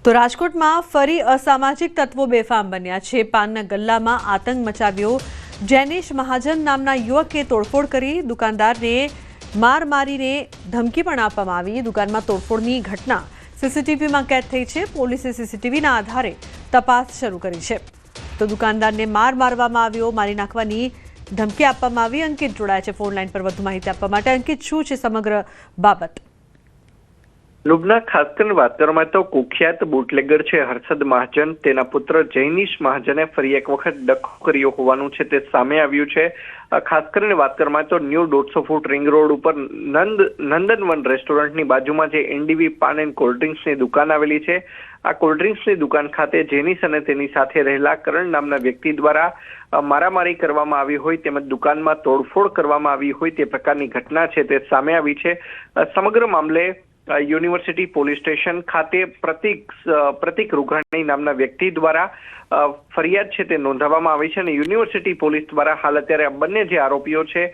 તો રાજકોટમાં ફરી અસામાજિક તત્વો બેફામ બન્યા છે। પાનના ગલ્લામાં આતંક મચાવ્યો। જેનિશ મહાજન નામના યુવકે તોડફોડ કરી દુકાનદારને માર મારીને ધમકી પણ આપવામાં આવી। દુકાનમાં તોડફોડની ઘટના સીસીટીવીમાં કેદ થઈ છે। પોલીસે સીસીટીવીના આધારે તપાસ શરૂ કરી છે। તો દુકાનદારને મારવામાં આવ્યો, મારી નાખવાની ધમકી આપવામાં આવી। અંકિત જોડાયા છે ફોન લાઈન પર વધુ માહિતી આપવા માટે। અંકિત, શું છે સમગ્ર બાબત? લુબના ખાસ કરીને વાત કરવામાં તો કુખ્યાત બુટલેગર છે હર્ષદ મહાજન, તેના પુત્ર જૈનિશ મહાજને ફરી એક વખત ડખો કર્યો હોવાનું છે તે સામે આવ્યું છે। ખાસ કરીને વાત કરવામાં તો ન્યૂ 150 ફૂટ રિંગ રોડ ઉપર નંદનવન રેસ્ટોરન્ટની બાજુમાં જે એનડીવી પાન એન્ડ કોલ્ડ્રિંક્સની દુકાન આવેલી છે, આ કોલ્ડ્રિંક્સની દુકાન ખાતે જેનિશ અને તેની સાથે રહેલા કરણ નામના વ્યક્તિ દ્વારા મારામારી કરવામાં આવી હોય તેમજ દુકાનમાં તોડફોડ કરવામાં આવી હોય તે પ્રકારની ઘટના છે તે સામે આવી છે। સમગ્ર મામલે યુનિવર્સિટી પોલીસ સ્ટેશન ખાતે પ્રતિક રૂઘાણી નામના વ્યક્તિ દ્વારા ફરિયાદ છે તે નોંધાવવામાં આવી છે અને યુનિવર્સિટી પોલીસ દ્વારા હાલ અત્યારે આ બંને જે આરોપીઓ છે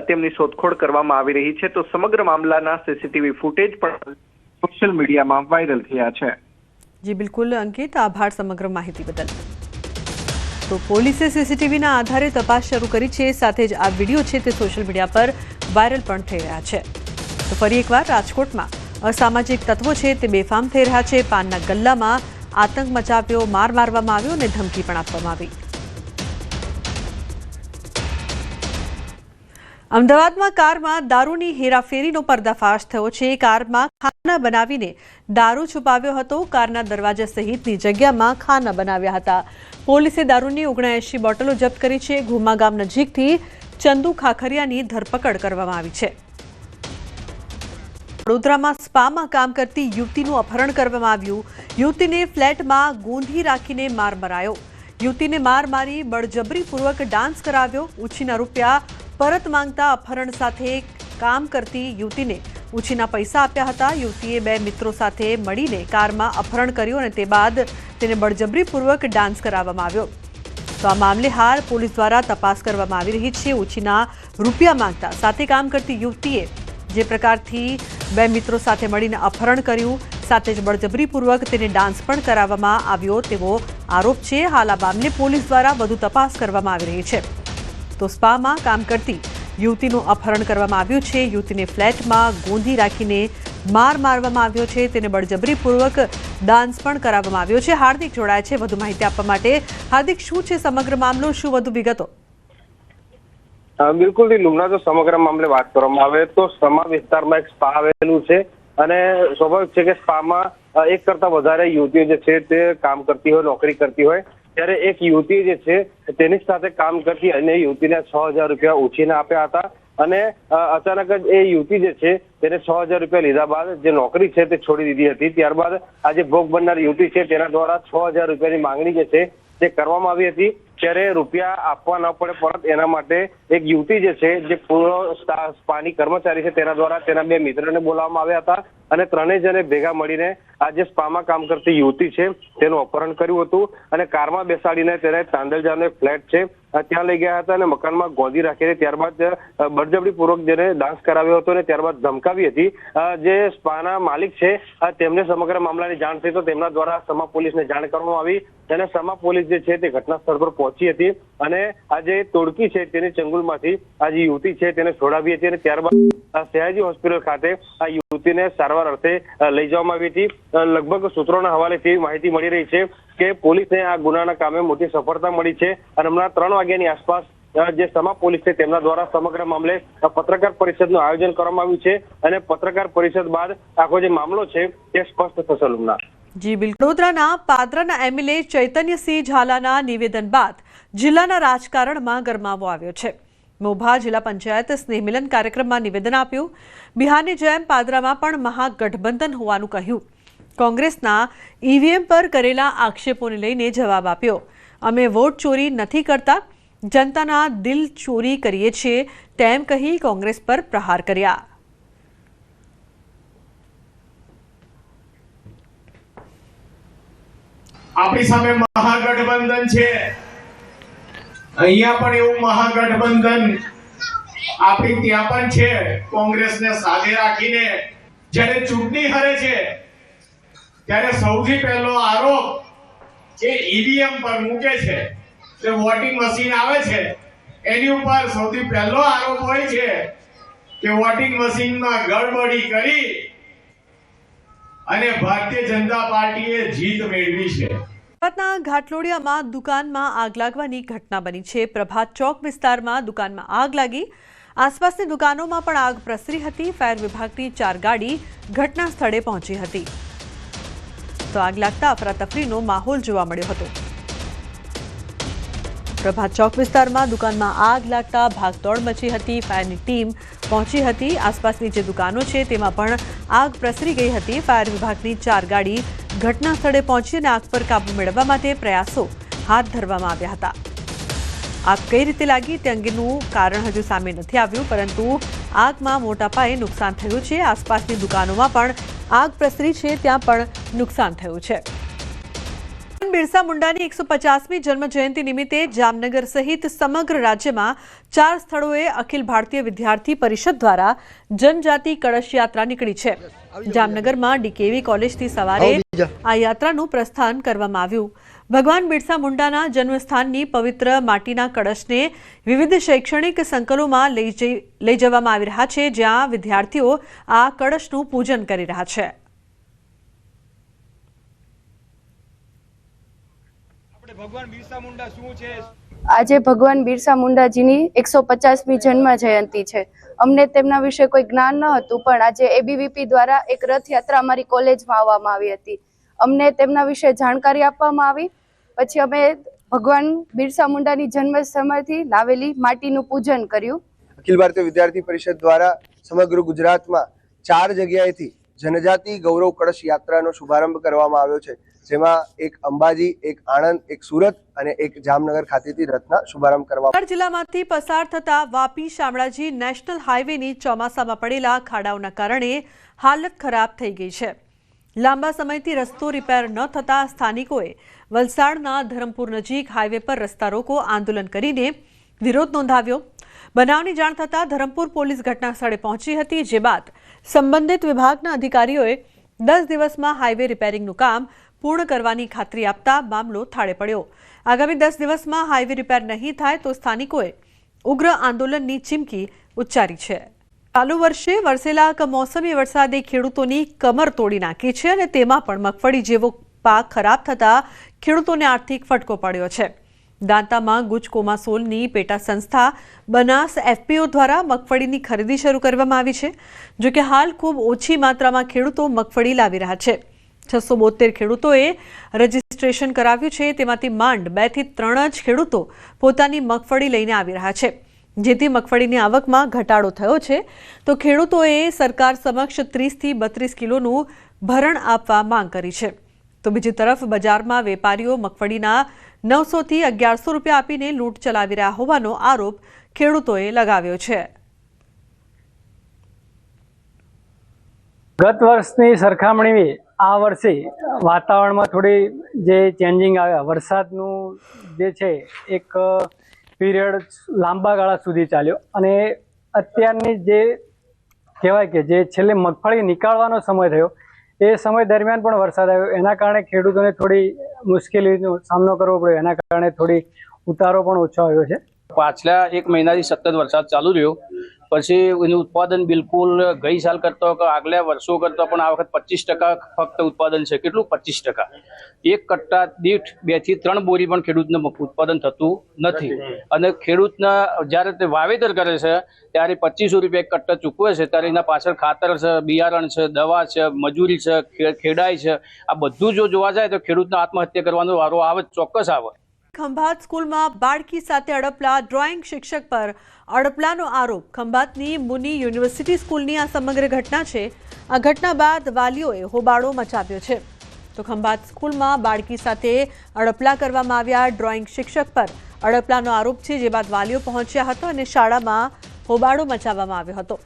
તેમની શોધખોળ કરવામાં આવી રહી છે। તો સમગ્ર મામલાના સીસીટીવી ફૂટેજ પણ સોશિયલ મીડિયામાં વાયરલ થયા છે। જી બિલકુલ અંકિત, આભાર સમગ્ર માહિતી બદલ। તો પોલીસે સીસીટીવીના આધારે તપાસ શરૂ કરી છે, સાથે જ આ વિડીયો છે તે સોશિયલ મીડિયા પર વાયરલ પણ થઈ રહ્યા છે। તો ફરી એકવાર રાજકોટમાં અસામાજિક તત્વો છે તે બેફામ થઈ રહ્યા છે। પાનના ગલ્લામાં આતંક મચાવ્યો, મારવામાં આવ્યો અને ધમકી પણ આપવામાં આવી। અમદાવાદમાં કારમાં દારૂની હેરાફેરીનો પર્દાફાશ થયો છે। કારમાં ખાના બનાવીને દારૂ છુપાવ્યો હતો। કારના દરવાજા સહિતની જગ્યામાં ખાના બનાવ્યા હતા। પોલીસે દારૂની 79 બોટલો જપ્ત કરી છે। ઘુમા ગામ નજીકથી ચંદુ ખાખરિયાની ધરપકડ કરવામાં આવી છે। વડોદરામાં સ્પામાં કામ કરતી યુવતીનું અપહરણ કરવામાં આવ્યું। યુવતીને ફ્લેટમાં ગોંધી રાખીને માર મરાયો। યુવતીને માર મારી બળજબરીપૂર્વક ડાન્સ કરાવ્યો। ઉછીના રૂપિયા પરત માંગતા અપહરણ સાથે કામ કરતી યુવતીને ઉછીના પૈસા આપ્યા હતા। યુવતીએ 2 મિત્રો સાથે મળીને કારમાં અપહરણ કર્યું અને તે બાદ તેને બળજબરીપૂર્વક ડાન્સ કરાવવામાં આવ્યો। તો આ મામલે હાલ પોલીસ દ્વારા તપાસ કરવામાં આવી રહી છે। ઉછીના રૂપિયા માંગતા સાથે કામ કરતી યુવતીએ જે પ્રકારથી 2 મિત્રો સાથે મળીને અપહરણ કર્યું, સાથે જ બળજબરીપૂર્વક તેને ડાન્સ પણ કરાવવામાં આવ્યો તેવો આરોપ છે। હાલ આ મામલે પોલીસ દ્વારા વધુ તપાસ કરવામાં આવી રહી છે। તો સ્પામાં કામ કરતી યુવતીનું અપહરણ કરવામાં આવ્યું છે। યુવતીને ફ્લેટમાં ગોંધી રાખીને મારવામાં આવ્યો છે, તેને બળજબરીપૂર્વક ડાન્સ પણ કરાવવામાં આવ્યો છે। હાર્દિક જોડાય છે વધુ માહિતી આપવા માટે। હાર્દિક, શું છે સમગ્ર મામલો, શું વધુ વિગતો? બિલકુલ લુમના, જો સમગ્ર મામલે વાત કરવામાં આવે તો સમા વિસ્તારમાં એક સ્પા આવેલું છે અને સ્વાભાવિક છે કે સ્પામાં એક કરતા વધારે યુવતીઓ જે છે તે કામ કરતી હોય, નોકરી કરતી હોય, ત્યારે એક યુવતી જે છે તેની સાથે કામ કરતી અને યુવતીને 6000 રૂપિયા ઉછીને આપ્યા હતા અને અચાનક જ એ યુવતી જે છે તેને 6000 રૂપિયા લીધા બાદ જે નોકરી છે તે છોડી દીધી હતી। ત્યારબાદ આ જે ભોગ બનનાર યુવતી છે તેના દ્વારા 6000 રૂપિયાની માંગણી જે છે તે કરવામાં આવી હતી। ત્યારે રૂપિયા આપવા ન પડે પરત એના માટે એક યુવતી જે છે જે પૂર્વ સ્પાની કર્મચારી છે તેના દ્વારા તેના 2 મિત્રોને બોલાવવામાં આવ્યા હતા અને 3 જણે ભેગા મળીને આ જે સ્પામાં કામ કરતી યુવતી છે તેનું અપહરણ કર્યું હતું અને કારમાં બેસાડીને તેને તાંદલજાનો એક ફ્લેટ છે ત્યાં લઈ ગયા હતા અને મકાનમાં ગોંધી રાખીને ત્યારબાદ બળજબરીપૂર્વક જેને ડાન્સ કરાવ્યો હતો અને ત્યારબાદ ધમકાવી હતી। જે સ્પાના માલિક છે તેમને સમગ્ર મામલાની જાણ થઈ તો તેમના દ્વારા સમા પોલીસને જાણ કરવામાં આવી અને સમા પોલીસ જે છે તે ઘટના સ્થળ પર પહોંચી હતી અને આ જે તોડકી છે તેની ચંગુલમાંથી આ જે યુવતી છે તેને છોડાવી હતી અને ત્યારબાદ સયાજી હોસ્પિટલ ખાતે આ યુવતીને સારવાર અર્થે લઈ જવામાં આવી હતી। લગભગ સૂત્રોના હવાલેથી માહિતી મળી રહી છે કે પોલીસને આ ગુનાના કામે મોટી સફળતા મળી છે અને હમણાં 3 વાગ્યાની આસપાસ જે સમા પોલીસ છે તેમના દ્વારા સમગ્ર મામલે પત્રકાર પરિષદનું આયોજન કરવામાં આવ્યું છે અને પત્રકાર પરિષદ બાદ આખો જે મામલો છે તે સ્પષ્ટ થશે। લુમના જી બિલકુલ। વડોદરાના પાદરાના એમએલએ ચૈતન્યસિંહ ઝાલાના નિવેદન બાદ જિલ્લાના રાજકારણમાં ગરમાવો આવ્યો છે। મોભા જિલ્લા પંચાયત સ્નેહ મિલન કાર્યક્રમમાં નિવેદન આપ્યું। બિહારની જેમ પાદરામાં પણ મહાગઠબંધન હોવાનું કહ્યું। કોંગ્રેસના ઈવીએમ પર કરેલા આક્ષેપોને લઈને જવાબ આપ્યો। અમે વોટ ચોરી નથી કરતા, જનતાના દિલ ચોરી કરીએ છીએ તેમ કહી કોંગ્રેસ પર પ્રહાર કર્યા। આપણી સામે મહાગઠબંધન છે, અહીંયા પણ એવું મહાગઠબંધન આપણી ત્યાં પણ છે। કોંગ્રેસને સાથે રાખીને જ્યારે ચૂંટણી હારે છે ત્યારે સૌથી પહેલો આરોપ જે ઈવીએમ પર મૂકે છે, જે વોટિંગ મશીન આવે છે એની ઉપર સૌથી પહેલો આરોપ હોય છે કે વોટિંગ મશીનમાં ગડબડી કરી અને ભારતીય જનતા પાર્ટીએ જીત મેળવી છે। સુરતના ઘાટલોડિયામાં દુકાનમાં આગ લાગવાની ઘટના બની છે। પ્રભાત ચોક વિસ્તારમાં દુકાનમાં આગ લાગી, આસપાસની દુકાનોમાં પણ આગ પ્રસરી હતી। ફાયર વિભાગની 4 ગાડી ઘટના સ્થળે પહોંચી હતી તો આગ લાગતા અફરાતફરીનો માહોલ જોવા મળ્યો હતો। પ્રભાત ચોક વિસ્તારમાં દુકાનમાં આગ લાગતા ભાગદોડ મચી હતી। ફાયરની ટીમ પહોંચી હતી। આસપાસની જે દુકાનો છે તેમાં પણ આગ પ્રસરી ગઈ હતી। ફાયર વિભાગની 4 ગાડી ઘટના સ્થળે પહોંચી અને આગ પર કાબુ મેળવવા માટે પ્રયાસો હાથ ધરવામાં આવ્યા હતા। આગ કઈ રીતે લાગી તે અંગેનું કારણ હજુ સામે નથી આવ્યું, પરંતુ આગમાં મોટા પાયે નુકસાન થયું છે। આસપાસની દુકાનોમાં પણ આગ પ્રસરી છે, ત્યાં પણ નુકસાન થયું છે। બિરસા મુંડાની 150મી જન્મ જયંતિ નિમિત્તે જામનગર સહિત સમગ્ર રાજ્યમાં 4 સ્થળોએ અખિલ ભારતીય વિદ્યાર્થી પરિષદ દ્વારા જનજાતિ કળશ યાત્રા નીકળી છે। જામનગરમાં ડીકેવી કોલેજથી સવારે આ યાત્રાનું પ્રસ્થાન કરવામાં આવ્યું। ભગવાન બિરસા મુંડાના જન્મસ્થાનની પવિત્ર માટીના કળશને વિવિધ શૈક્ષણિક સંકુલોમાં લઈ જવામાં આવી રહ્યા છે, જ્યાં વિદ્યાર્થીઓ આ કળશનું પૂજન કરી રહ્યા છે। આજે ભગવાન બિરસા મુંડાજીની 150મી જન્મ જયંતિ છે। અમને તેમના વિશે કોઈ જ્ઞાન ન હતું, પણ આજે એબીવીપી દ્વારા એક રથયાત્રા અમારી કોલેજમાં આવવામાં આવી હતી। અમને તેમના વિશે જાણકારી આપવામાં આવી। પછી અમે ભગવાન બિરસા મુંડાની જન્મ સમયથી લાવેલી માટીનું પૂજન કર્યું। અખિલ ભારતીય વિદ્યાર્થી પરિષદ દ્વારા સમગ્ર ગુજરાતમાં 4 જગ્યાએથી જનજાતિ ગૌરવ કળશ યાત્રાનો શુભારંભ કરવામાં આવ્યો છે, જેમાં એક અંબાજી, એક આણંદ, એક સુરત અને એક જામનગર ખાતેથી રથના શુભારંભ કરવામાં જિલ્લામાંથી પસાર થતા વાપી શામળાજી નેશનલ હાઈવેની ચોમાસામાં પડેલા ખાડાઓના કારણે હાલત ખરાબ થઈ ગઈ છે। લાંબા સમયથી રસ્તો રિપેર ન થતા સ્થાનિકોએ વલસાડના ધરમપુર નજીક હાઈવે પર રસ્તા રોકો આંદોલન કરીને વિરોધ નોંધાવ્યો। બનાવની જાણ થતાં ધરમપુર પોલીસ ઘટના સ્થળે પહોંચી હતી, જે બાદ સંબંધિત વિભાગના અધિકારીઓએ 10 દિવસમાં હાઈવે રિપેરિંગનું કામ પૂર્ણ કરવાની ખાતરી આપતા મામલો થાળે પડ્યો। આગામી 10 દિવસમાં હાઈવે રિપેર નહીં થાય તો સ્થાનિકોએ ઉગ્ર આંદોલનની ચીમકી ઉચ્ચારી છે। ચાલુ વર્ષે વરસેલા કમોસમી વરસાદે ખેડૂતોની કમર તોડી નાખી છે અને તેમાં પણ મગફળી જેવો પાક ખરાબ થતા ખેડૂતોને આર્થિક ફટકો પડ્યો છે। દાંતામાં ગુજકોમાસોલની પેટા સંસ્થા બનાસ એફપીઓ દ્વારા મગફળીની ખરીદી શરૂ કરવામાં આવી છે, જો કે હાલ ખૂબ ઓછી માત્રામાં ખેડૂતો મગફળી લાવી રહ્યા છે। 672 ખેડૂતોએ રજીસ્ટ્રેશન કરાવ્યું છે, તેમાંથી માંડ 2 થી 3 જ ખેડૂતો પોતાની મગફળી લઈને આવી રહ્યા છે, જેથી મગફળીની આવકમાં ઘટાડો થયો છે। તો ખેડૂતોએ સરકાર સમક્ષ 30 થી 32 કિલોનું ભરણ આપવા માંગ કરી છે। તો બીજી તરફ બજારમાં વેપારીઓ મગફળીના 900 થી 1100 રૂપિયા આપીને લૂંટ ચલાવી રહ્યા હોવાનો આરોપ ખેડૂતોએ લગાવ્યો છે। ગત વર્ષની સરખામણી આ વર્ષે વાતાવરણમાં થોડી જે ચેન્જિંગ આવ્યા, વરસાદનું જે છે એક પીરિયડ લાંબા ગાળા સુધી ચાલ્યો અને અત્યારની જે કહેવાય કે જે છેલ્લે મગફળી નીકાળવાનો સમય થયો એ સમય દરમિયાન પણ વરસાદ આવ્યો, એના કારણે ખેડૂતોને થોડી મુશ્કેલીનો સામનો કરવો પડ્યો। એના કારણે થોડી ઉતારો પણ ઓછો આવ્યો છે। પાછલા 1 મહિનાથી સતત વરસાદ ચાલુ રહ્યો, પછી એનું ઉત્પાદન બિલકુલ ગઈ સાલ કરતો કે આગલા વર્ષો કરતા પણ આ વખત 25% ફક્ત ઉત્પાદન છે। કેટલું 25%? 1 કટ્ટા દીઠ 2 થી 3 બોરી પણ ખેડૂતને ઉત્પાદન થતું નથી અને ખેડૂતના જ્યારે તે વાવેતર કરે છે ત્યારે 2500 રૂપિયા 1 કટ્ટા ચૂકવે છે, ત્યારે એના પાછળ ખાતર છે, બિયારણ છે, દવા છે, મજૂરી છે, ખેડાઈ છે, આ બધું જો જોવા જાય તો ખેડૂતને આત્મહત્યા કરવાનો વારો આવે, ચોક્કસ આવે। ખંભાત સ્કૂલમાં બાળકી સાથે અડપલા, ડ્રોઈંગ શિક્ષક પર અડપલાનો આરોપ। ખંભાતની મુની યુનિવર્સિટી સ્કૂલની આ સમગ્ર ઘટના છે। આ ઘટના બાદ વાલીઓએ હોબાળો મચાવ્યો છે। તો ખંભાત સ્કૂલમાં બાળકી સાથે અડપલા કરવામાં આવ્યા। ડ્રોઈંગ શિક્ષક પર અડપલાનો આરોપ છે, જે બાદ વાલીઓ પહોંચ્યા હતા અને શાળામાં હોબાળો મચાવવામાં આવ્યો હતો।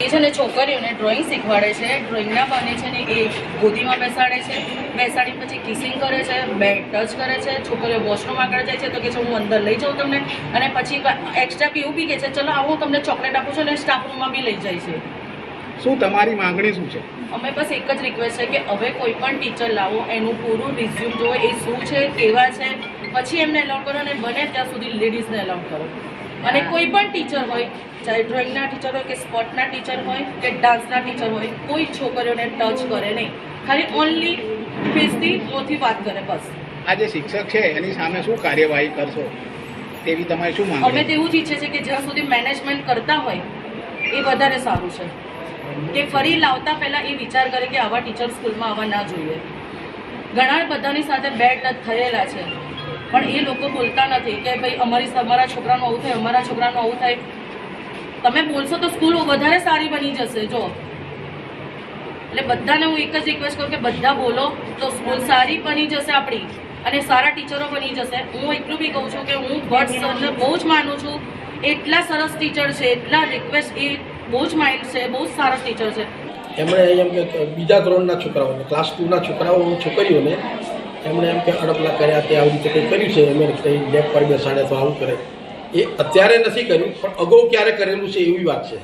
એ છે ને છોકરીઓને ડ્રોઈંગ શીખવાડે છે, ડ્રોઈંગના બહાને છે ને એ ગોદીમાં બેસાડે છે, બેસાડી પછી કિસિંગ કરે છે, ટચ કરે છે, છોકરીઓ વોશરૂમ આગળ જાય છે તો કે છે હું અંદર લઈ જાઉં તમને, અને પછી એક્સ્ટ્રા પીવું બી કે છે ચલો આવું તમને ચોકલેટ આપું છું, અને સ્ટાફ રૂમમાં બી લઈ જાય છે। શું તમારી માંગણી શું છે? અમે બસ એક જ રિક્વેસ્ટ છે કે હવે કોઈ પણ ટીચર લાવો એનું પૂરું રિઝ્યુમ જુઓ, એ શું છે, કેવા છે, પછી એમને એલાઉડ કરો અને બને ત્યાં સુધી લેડીઝને એલાઉડ કરો. અને કોઈ પણ ટીચર હોય, ચાહે ડ્રોઈંગના ટીચર હોય કે સ્પોર્ટના ટીચર હોય કે ડાન્સના ટીચર હોય, કોઈ છોકરીઓને ટચ કરે નહીં, ખાલી ઓનલી ફેસથી મોથી વાત કરે બસ. આ જે શિક્ષક છે એની સામે શું કાર્યવાહી કરશો તેવી તમારી શું માંગણી? અમે તો એવું જ ઈચ્છીએ છીએ કે જ્યાં સુધી મેનેજમેન્ટ કરતા હોય એ વધારે સારું છે, કે ફરી લાવતા પહેલા એ વિચાર કરે કે આવા ટીચર સ્કૂલમાં આવવા ના જોઈએ. ઘણા બધાની સાથે બેડ ટચ થયેલા છે, પણ એ લોકો બોલતા નથી કે ભાઈ અમારા છોકરાનું આવું થાય, અમારા છોકરાનું આવું થાય. તમે બોલશો તો સ્કૂલ વધારે સારી બની જશે. જો એટલે બધાને હું એક જ રિક્વેસ્ટ કરું કે બધા બોલો તો સ્કૂલ સારી બની જશે આપણી, અને સારા ટીચરો બની જશે. હું એટલું બી કહું છું કે હું ભટ્ટ સરને બહુ જ માનું છું, એટલા સરસ ટીચર છે, એટલા રિક્વેસ્ટ, એ બહુ જ માઇન્ડ છે, બહુ સરસ ટીચર છે. એમણે એમ કે બીજા ધોરણના છોકરાઓને, ક્લાસ 2ના છોકરાઓ, છોકરીઓને એમણે એમ કે અડપલા કર્યા, તે આવી રીતે કંઈ કર્યું છે, એમણે કંઈ લેબ પર બેસાડે તો આવું કરે. એ અત્યારે નથી કર્યું, પણ અગાઉ ક્યારે કરેલું છે એવી વાત છે.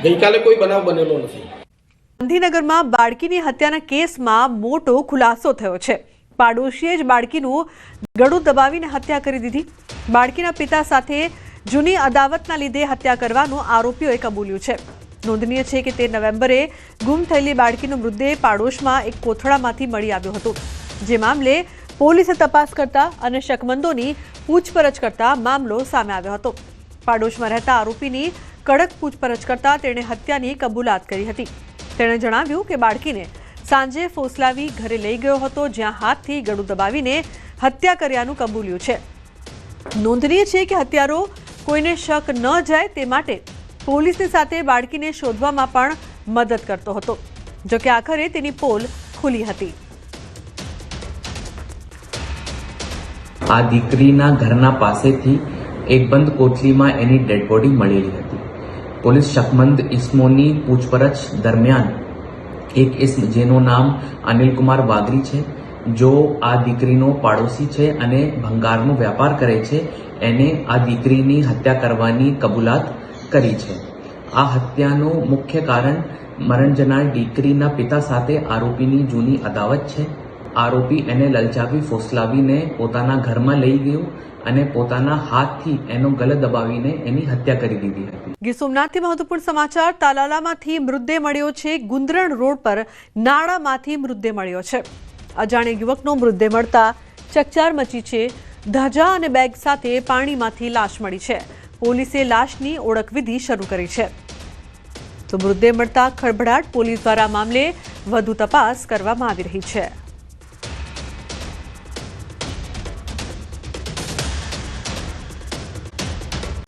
ગઈકાલે કોઈ બનાવ બનેલો નથી. ગાંધીનગરમાં બાળકીની હત્યાના કેસમાં મોટો ખુલાસો થયો છે. પાડોશીએ જ બાળકીનું ગળું દબાવીને હત્યા કરી દીધી. બાળકીના પિતા સાથે જૂની અદાવતના લીધે હત્યા કરવાનું આરોપીઓએ કબૂલ્યું છે. નોંધનીય છે કે 13 નવેમ્બરે ગુમ થયેલી બાળકીનો મૃતદેહ પાડોશમાં એક કોથળામાંથી મળી આવ્યો હતો. જે મામલે પોલીસે તપાસ કરતા અને શકમંદોની પૂછપરછ કરતા મામલો સામે આવ્યો હતો. પાડોશમાં રહેતા આરોપીની કડક પૂછપરછ કરતા તેણે હત્યાની કબૂલાત કરી હતી. તેણે જણાવ્યું કે બાળકીને સાંજે ફોસલાવી ઘરે લઈ ગયો હતો, જ્યાં હાથથી ગળું દબાવીને હત્યા કર્યાનું કબૂલ્યું છે. નોંધનીય છે કે હત્યારો કોઈને શક ન જાય તે માટે પોલીસની સાથે બાળકીને શોધવામાં પણ મદદ કરતો હતો. જોકે આખરે તેની પોલ ખુલી હતી. આ દીકરીના ઘરના પાસેથી એક બંધ કોથળીમાં એની ડેડ બોડી મળેલી હતી. પોલીસ શકમંદ ઇસમોની પૂછપરછ દરમિયાન એક ઇસમ જેનું નામ અનિલકુમાર વાગરી છે, જો આ દીકરીનો પાડોશી છે અને ભંગારનો વેપાર કરે છે, એને આ દીકરીની હત્યા કરવાની કબૂલાત કરી છે. આ હત્યાનું મુખ્ય કારણ મરણ જનાર દીકરીના પિતા સાથે આરોપીની જૂની અદાવત છે. આરોપી એને લલચાવી ફોસલાવીને પોતાના ઘરમાં લઈ ગયો અને પોતાના હાથથી એનો ગળો દબાવીને એની હત્યા કરી દીધી હતી. ગીર સોમનાથથી મહત્વપૂર્ણ સમાચાર. તાલાલામાંથી મૃતદેહ મળ્યો છે. ગુંદરણ રોડ પર નાળામાંથી મૃતદેહ મળ્યો છે. અજાણ્યા યુવકનો મૃતદેહ મળતા ચકચાર મચી છે. ધજા અને બેગ સાથે પાણીમાંથી લાશ મળી છે. પોલીસે લાશની ઓળખવિધિ શરૂ કરી છે. તો મૃતદેહ મળતા ખળભળાટ. પોલીસ દ્વારા મામલે વધુ તપાસ કરવામાં આવી રહી છે.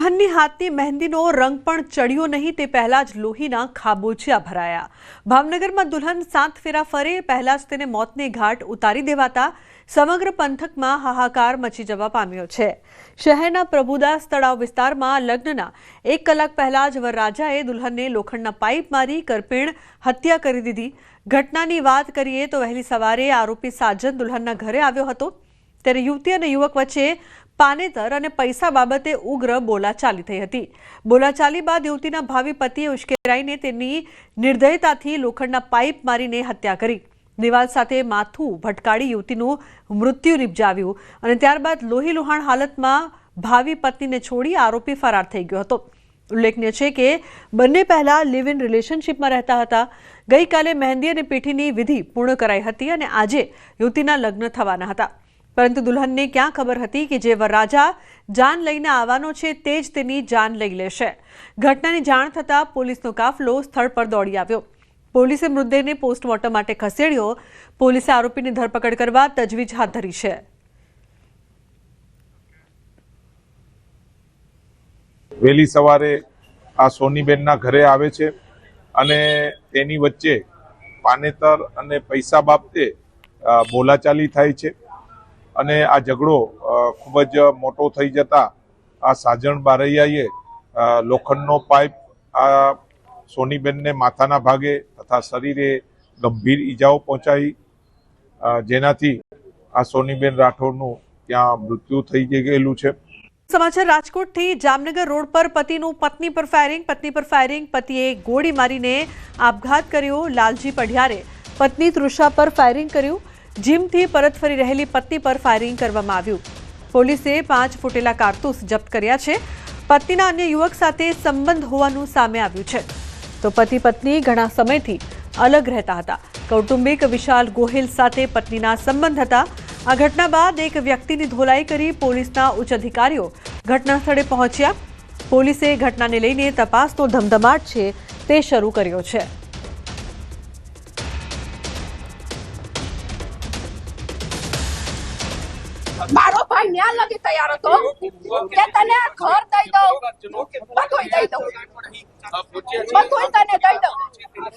દુલ્હનની હાથની મહેંદીનો રંગ પણ ચડ્યો નહીં તે પહેલા જ લોહીના ખાબોચિયા ભરાયા. ભાવનગરમાં દુલ્હન 7 ફેરા ફરે પહેલા જ તેને મોતને ઘાટ ઉતારી દેવાતા સમગ્ર પંથકમાં હાહાકાર મચી જવા પામ્યો છે. શહેરના પ્રભુદાસ તળાવ વિસ્તારમાં લગ્નના 1 કલાક પહેલા જ વરરાજાએ દુલ્હનને લોખંડના પાઇપ મારી કરપીણ હત્યા કરી દીધી. ઘટનાની વાત કરીએ તો વહેલી સવારે આરોપી સાજન દુલ્હનના ઘરે આવ્યો હતો, ત્યારે યુવતી અને યુવક વચ્ચે પાનેતર અને પૈસા બાબતે ઉગ્ર બોલાચાલી થઈ હતી. બોલાચાલી બાદ યુવતીના ભાવિ પતિએ ઉશ્કેરાઈને તેની નિર્દયતાથી લોખંડના પાઇપ મારીને હત્યા કરી. દિવાલ સાથે માથું ભટકાડી યુવતીનું મૃત્યુ નિપજાવ્યું અને ત્યારબાદ લોહીલુહાણ હાલતમાં ભાવિ પત્નીને છોડી આરોપી ફરાર થઈ ગયો હતો. ઉલ્લેખનીય છે કે બંને પહેલા લિવ ઇન રિલેશનશીપમાં રહેતા હતા. ગઈકાલે મહેંદી અને પીઠીની વિધિ પૂર્ણ કરાઈ હતી અને આજે યુવતીના લગ્ન થવાના હતા. પરંતુ દુલ્હનને ક્યાં ખબર હતી કે જે વરરાજા જાન લઈને આવવાનો છે તે જ તેની જાન લઈ લેશે. ઘટનાની જાણ થતાં પોલીસનો કાફલો સ્થળ પર દોડી આવ્યો. પોલીસે મૃતદેહને પોસ્ટમોર્ટમ માટે ખસેડ્યો. પોલીસે આરોપીની ધરપકડ કરવા તજવીજ હાથ ધરી છે. વહેલી સવારે આ સોનીબેનના ઘરે આવે છે અને તેની વચ્ચે પાનેતર અને પૈસા બાબતે બોલાચાલી થાય છે અને આ ઝઘડો ખૂબ જ મોટો થઈ જતા આ સાજણ બારૈયાએ લોખંડનો પાઇપ આ સોનીબેનને માથાના ભાગે તથા શરીરે ગંભીર ઈજાઓ પહોંચાડી, જેનાથી આ સોનીબેન રાઠોડનું ત્યાં મૃત્યુ થઈ ગયેલું છે. સમાચાર રાજકોટથી જામનગર રોડ પર પતિનું પત્ની પર ફાયરિંગ પતિએ ગોળી મારીને આપઘાત કર્યો. લાલજી પઢિયારે પત્ની તૃષા પર ફાયરિંગ કર્યું. જીમથી પરત ફરી રહેલી પત્ની પર ફાયરિંગ કરવામાં આવ્યું. પોલીસે 5 ફૂટેલા કારતૂસ જપ્ત કર્યા છે. પત્નીના અન્ય યુવક સાથે સંબંધ હોવાનું સામે આવ્યું છે. તો પતિ પત્ની ઘણા સમયથી અલગ રહેતા હતા. કૌટુંબિક વિશાલ ગોહિલ સાથે પત્નીના સંબંધ હતા. આ ઘટના બાદ એક વ્યક્તિની ધોલાઈ કરી પોલીસના ઉચ્ચ અધિકારીઓ ઘટના સ્થળે પહોંચ્યા. પોલીસે ઘટનાને લઈને તપાસનો ધમધમાટ છે તે શરૂ કર્યો છે. મારો ભાઈ ન્યા લગી તૈયાર હતો કે તને ઘર દઈ દઉં, બધું દઈ દઉં, બધું તને દઈ દઉં,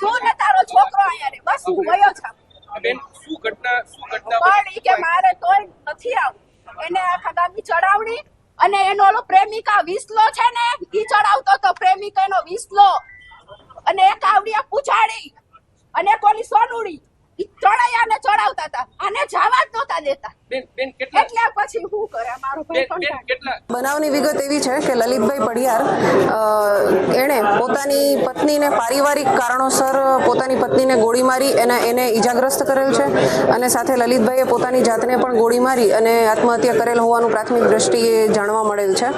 તું ને તારો છોકરો અહીંયા રે, બસ હું ગયો છું. પણ ઈ કે મારે તોય નથી આવું. એને આખા ગામની ચડાવણી અને એનો ઓલો પ્રેમિકા વિસલો છે ને ઈ ચડાવતો તો પ્રેમિકાનો વિસલો અને એક આવડિયા પૂછાડી અને કોલી સોનુડી ઈ ત્રણેયને ચડાવતા હતા. આને જવા જ નહોતા દેતા. એટલે પછી શું કરે મારો ભાઈ. બનાવની વિગત એવી છે કે લલિતભાઈ પઢિયાર એણે પોતાની પત્નીને પારિવારિક કારણોસર પોતાની પત્નીને ગોળી મારી એને ઈજાગ્રસ્ત કરેલ છે અને સાથે લલિતભાઈએ પોતાની જાતને પણ ગોળી મારી અને આત્મહત્યા કરેલ હોવાનું પ્રાથમિક દ્રષ્ટિએ જાણવા મળેલ છે.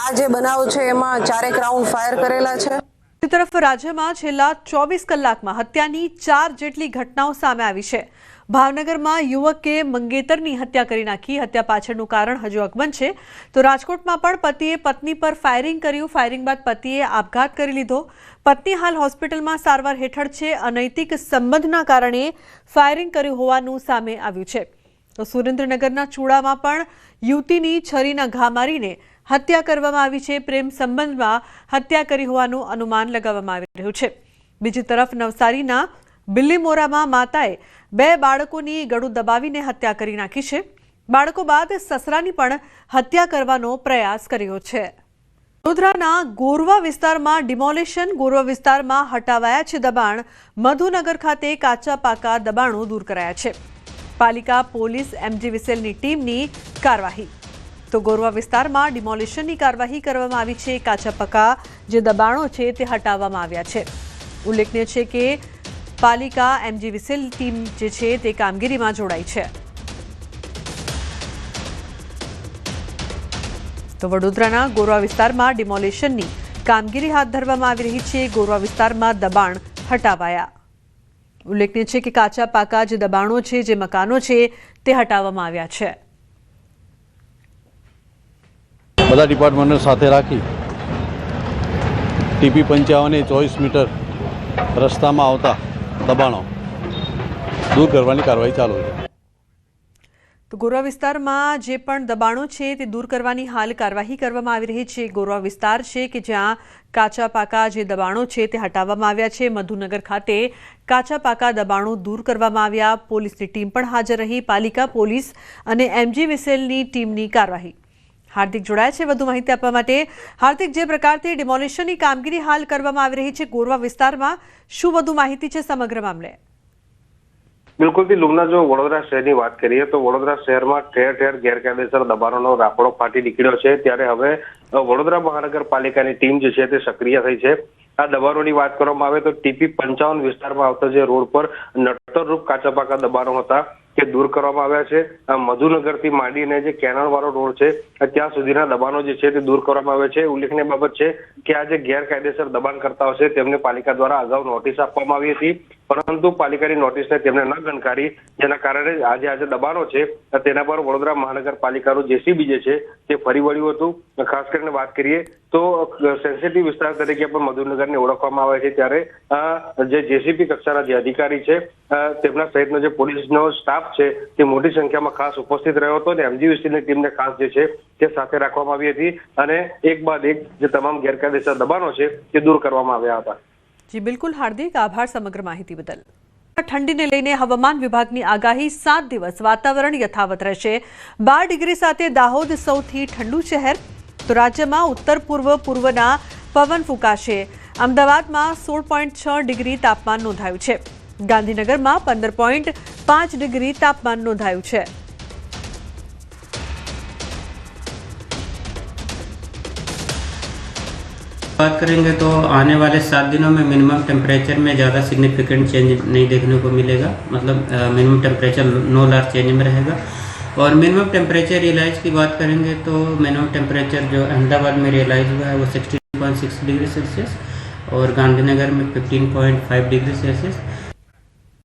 આ જે બનાવ છે એમાં 4 રાઉન્ડ ફાયર કરેલા છે. બીજી તરફ રાજ્યમાં છેલ્લા 24 કલાકમાં હત્યાની 4 જેટલી ઘટનાઓ સામે આવી છે. ભાવનગરમાં યુવકે મંગેતરની હત્યા કરી નાખી. હત્યા પાછળનું કારણ હજુ અકબંધ છે. તો રાજકોટમાં પણ પતિએ પત્ની પર ફાયરિંગ કર્યું. ફાયરિંગ બાદ પતિએ આપઘાત કરી લીધો. પત્ની હાલ હોસ્પિટલમાં સારવાર હેઠળ છે. અનૈતિક સંબંધના કારણે ફાયરિંગ કર્યું હોવાનું સામે આવ્યું છે. તો સુરેન્દ્રનગરના ચૂડામાં પણ યુવતીની છરીના ઘા મારીને હત્યા કરવામાં આવી છે. પ્રેમ સંબંધમાં હત્યા કરી હોવાનું અનુમાન લગાવવામાં આવી રહ્યું છે. બીજી તરફ નવસારીના બિલ્લીમોરામાં માતાએ 2 બાળકોની ગળું દબાવીને હત્યા કરી નાખી છે. બાળકો બાદ સસરાની પણ હત્યા કરવાનો પ્રયાસ કર્યો છે. વડોદરાના ગોરવા વિસ્તારમાં ડિમોલેશન. ગોરવા વિસ્તારમાં હટાવાયા છે દબાણ. મધુનગર ખાતે કાચા પાકા દબાણો દૂર કરાયા છે. પાલિકા પોલીસ એમજી વિસેલની ટીમની કાર્યવાહી. તો ગોરવા વિસ્તારમાં ડિમોલિશનની કાર્યવાહી કરવામાં આવી છે. કાચા પાકા જે દબાણો છે તે હટાવવામાં આવ્યા છે. ઉલ્લેખનીય છે કે પાલિકા એમજી વિસેલ ટીમ જે છે તે કામગીરીમાં જોડાઈ છે. તો વડોદરાના ગોરવા વિસ્તારમાં ડિમોલિશનની કામગીરી હાથ ધરવામાં આવી રહી છે. ગોરવા વિસ્તારમાં દબાણ હટાવાયા. ઉલ્લેખનીય છે કે કાચા પાકા જે દબાણો છે, જે મકાનો છે તે હટાવવામાં આવ્યા છે. બધા ડિપાર્ટમેન્ટને સાથે રાખી ટીપી 55 24 મીટર રસ્તામાં આવતા દબાણો દૂર કરવાની કાર્યવાહી ચાલુ છે. તો ગોરવા વિસ્તારમાં જે પણ દબાણો છે તે દૂર કરવાની હાલ કાર્યવાહી કરવામાં આવી રહી છે. ગોરવા વિસ્તાર છે કે જ્યાં કાચા પાકા જે દબાણો છે તે હટાવવામાં આવ્યા છે. મધુનગર ખાતે કાચા પાકા દબાણો દૂર કરવામાં આવ્યા. પોલીસની ટીમ પણ હાજર રહી. પાલિકા પોલીસ અને એમજી વિસેલની ટીમની કાર્યવાહી. હાર્દિક જોડાયા છે વધુ માહિતી આપવા માટે. હાર્દિક, જે પ્રકારથી ડિમોલિશનની કામગીરી હાલ કરવામાં આવી રહી છે ગોરવા વિસ્તારમાં, શું વધુ માહિતી છે સમગ્ર મામલે? બિલકુલથી લુમના, જો વડોદરા શહેરની વાત કરીએ તો વડોદરા શહેરમાં ઠેર ઠેર ગેરકાયદેસર દબાણોનો રાફડો ફાટી નીકળ્યો છે. ત્યારે હવે વડોદરા મહાનગરપાલિકાની ટીમ જે છે તે સક્રિય થઈ છે. આ દબાણોની વાત કરવામાં આવે તો ટીપી 55 વિસ્તારમાં આવતા જે રોડ પર નટરરૂપ કાચા પાકા દબાણો હતા કે દૂર કરવામાં આવ્યા છે. મધુનગરથી માંડીને જે કેનાલ વાળો રોડ છે ત્યાં સુધીના દબાણો જે છે તે દૂર કરવામાં આવ્યા છે. ઉલ્લેખનીય બાબત છે કે આ જે ગેરકાયદેસર દબાણકર્તાઓ છે તેમને પાલિકા દ્વારા અગાઉ નોટિસ આપવામાં આવી હતી, પરંતુ પાલિકાની નોટિસને તેમને ન ગણકારી, જેના કારણે આજે દબાણો છે તેના પર વડોદરા મહાનગરપાલિકાનું જેસીબી જે છે તે ફરી વળ્યું હતું. ખાસ કરીને વાત કરીએ તો સેન્સિટિવ વિસ્તાર તરીકે પણ મધુનગરને ઓળખવામાં આવે છે. ત્યારે જે જેસીબી કક્ષાના જે અધિકારી છે તેમના સહિતનો જે પોલીસનો સ્ટાફ છે તે મોટી સંખ્યામાં ખાસ ઉપસ્થિત રહ્યો હતો અને એમજીવીસીની ટીમને ખાસ જે છે તે સાથે રાખવામાં આવી હતી અને એક બાદ એક જે તમામ ગેરકાયદેસર દબાણો છે તે દૂર કરવામાં આવ્યા હતા. જી બિલકુલ હાર્દિક, આભાર સમગ્ર માહિતી બદલ. ઠંડીને લઈને હવામાન વિભાગની આગાહી 7 દિવસ વાતાવરણ યથાવત રહેશે. 12 ડિગ્રી સાથે દાહોદ સૌથી ઠંડુ શહેર. તો રાજ્યમાં ઉત્તર પૂર્વના પવન ફૂંકાશે. અમદાવાદમાં 16.6 ડિગ્રી તાપમાન નોંધાયું છે. ગાંધીનગરમાં 15.5 ડિગ્રી તાપમાન નોંધાયું છે. बात करेंगे तो आने वाले 7 दिनों में मिनिमम टेम्परेचर में ज़्यादा सिग्निफिकेंट चेंज नहीं देखने को मिलेगा, मतलब मिनिमम टेम्परेचर नो लार्ज चेंज में रहेगा। और मिनिमम टेम्परेचर रियलाइज की बात करेंगे तो मिनिमम टेम्परेचर जो अहमदाबाद में रियलाइज हुआ है वो 16.6 डिग्री सेल्सियस और गांधीनगर में 15.5 डिग्री सेल्सियस।